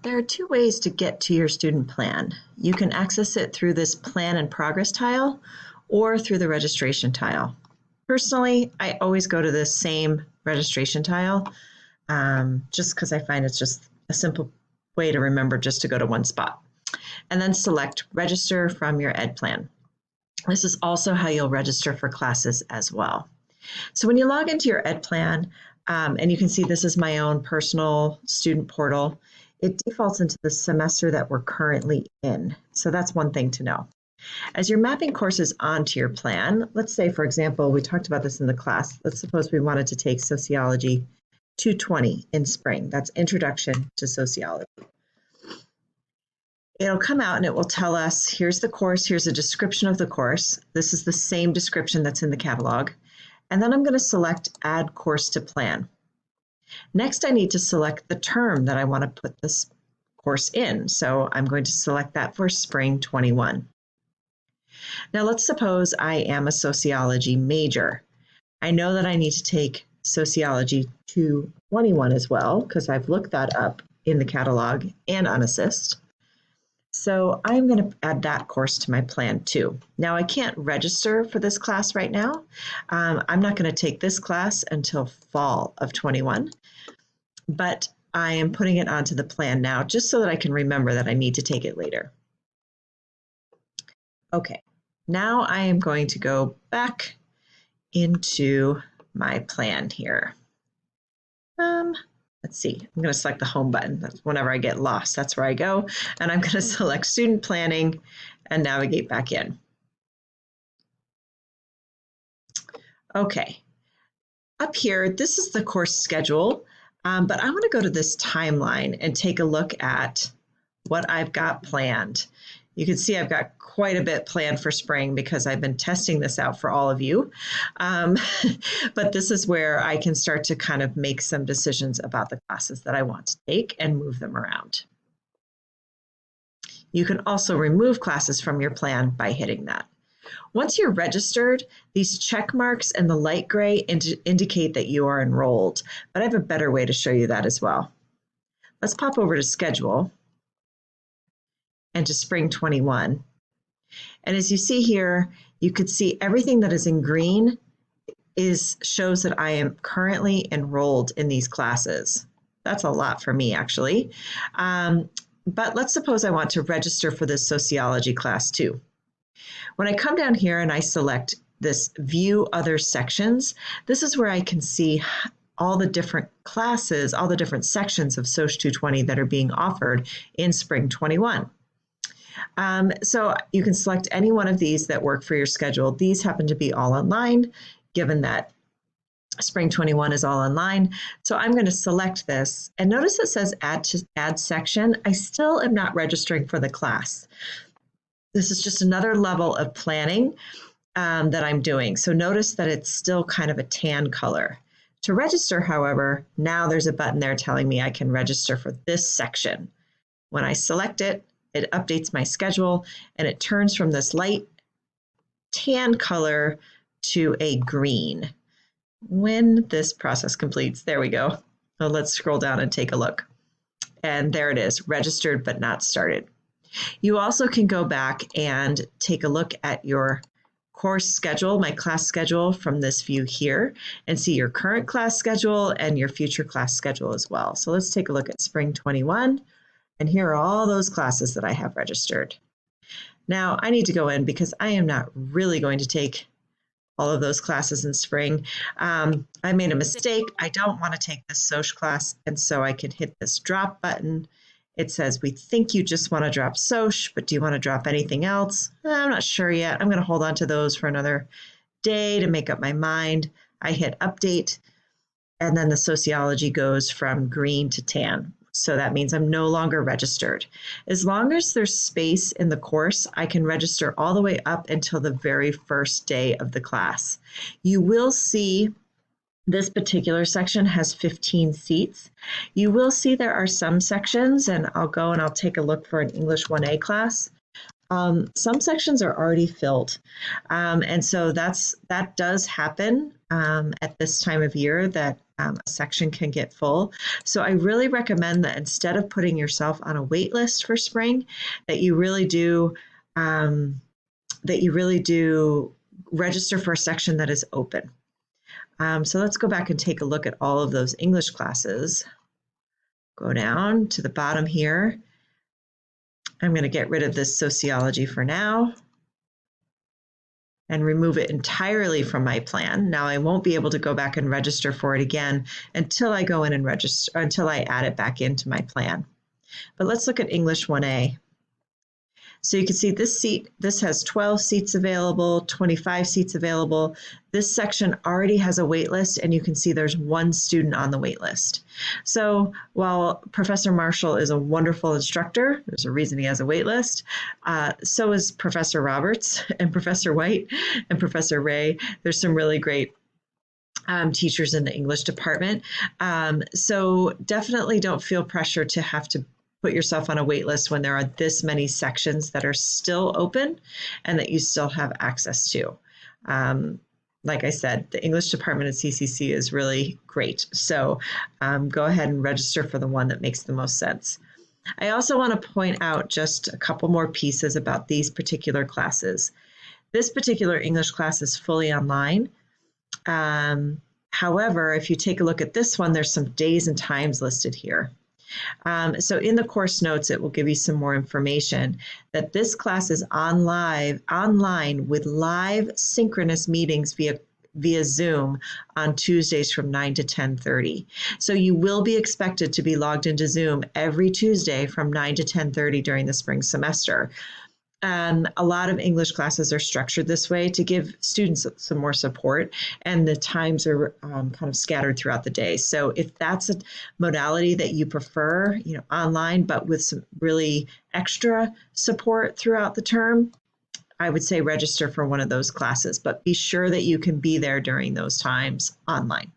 There are two ways to get to your student plan. You can access it through this Plan and Progress tile or through the registration tile. Personally, I always go to the same registration tile just because I find it's just a simple way to remember just to go to one spot. And then select Register from your Ed Plan. This is also how you'll register for classes as well. So when you log into your Ed Plan, and you can see this is my own personal student portal, it defaults into the semester that we're currently in. So that's one thing to know. As you're mapping courses onto your plan, let's say, for example, we talked about this in the class. Let's suppose we wanted to take Sociology 220 in spring. That's Introduction to Sociology. It'll come out and it will tell us, here's the course, here's a description of the course. This is the same description that's in the catalog. And then I'm going to select Add Course to Plan. Next, I need to select the term that I want to put this course in. So I'm going to select that for Spring 21. Now let's suppose I am a sociology major. I know that I need to take Sociology 221 as well, because I've looked that up in the catalog and on Assist. So I'm going to add that course to my plan too. Now I can't register for this class right now. I'm not going to take this class until fall of 21, but I am putting it onto the plan now just so that I can remember that I need to take it later. Okay, now I am going to go back into my plan here. Let's see, I'm going to select the home button. That's whenever I get lost, that's where I go. And I'm going to select student planning and navigate back in. Okay, up here, this is the course schedule, but I want to go to this timeline and take a look at what I've got planned. You can see I've got quite a bit planned for spring because I've been testing this out for all of you. But this is where I can start to kind of make some decisions about the classes that I want to take and move them around. You can also remove classes from your plan by hitting that. Once you're registered, these check marks and the light gray indicate that you are enrolled, but I have a better way to show you that as well. Let's pop over to schedule and to spring 21. And as you see here, you could see everything that is in green shows that I am currently enrolled in these classes. That's a lot for me, actually. But let's suppose I want to register for this sociology class too. When I come down here and I select this View Other Sections, this is where I can see all the different classes, all the different sections of Soc 220 that are being offered in spring 21. So you can select any one of these that work for your schedule. These happen to be all online, given that Spring 21 is all online. So I'm going to select this, and notice it says add section. I still am not registering for the class. This is just another level of planning that I'm doing. So notice that it's still kind of a tan color. To register, however, now there's a button there telling me I can register for this section. When I select it, it updates my schedule and it turns from this light tan color to a green. When this process completes, there we go. So let's scroll down and take a look. And there it is, registered but not started. You also can go back and take a look at your course schedule, my class schedule from this view here, and see your current class schedule and your future class schedule as well. So let's take a look at spring 21. And here are all those classes that I have registered. Now I need to go in because I am not really going to take all of those classes in spring. I made a mistake. I don't want to take this Soc class, and so I can hit this drop button. It says, we think you just want to drop Soc, but do you want to drop anything else? I'm not sure yet. I'm going to hold on to those for another day to make up my mind. I hit update, and then the sociology goes from green to tan. So that means I'm no longer registered. As long as there's space in the course, I can register all the way up until the very first day of the class. You will see this particular section has 15 seats. You will see there are some sections, and I'll go and I'll take a look for an English 1A class. Some sections are already filled. And so that does happen at this time of year, that a section can get full. So I really recommend that instead of putting yourself on a wait list for spring, that you really do register for a section that is open. So let's go back and take a look at all of those English classes. Go down to the bottom here. I'm going to get rid of this sociology for now and remove it entirely from my plan. Now I won't be able to go back and register for it again until I go in and register, until I add it back into my plan. But let's look at English 1A. So you can see this has 12 seats available, 25 seats available. This section already has a wait list, and you can see there's one student on the wait list. So while Professor Marshall is a wonderful instructor, there's a reason he has a wait list, so is Professor Roberts and Professor White and Professor Ray. There's some really great teachers in the English department. So definitely don't feel pressure to have to put yourself on a wait list when there are this many sections that are still open and that you still have access to. Like I said, the English department at CCC is really great. So go ahead and register for the one that makes the most sense. I also want to point out just a couple more pieces about these particular classes. This particular English class is fully online. However, if you take a look at this one, there's some days and times listed here. So in the course notes, it will give you some more information that this class is online with live synchronous meetings via Zoom on Tuesdays from 9 to 10:30. So you will be expected to be logged into Zoom every Tuesday from 9 to 10:30 during the spring semester. A lot of English classes are structured this way to give students some more support, and the times are kind of scattered throughout the day. So if that's a modality that you prefer, online, but with some really extra support throughout the term, I would say register for one of those classes, but be sure that you can be there during those times online.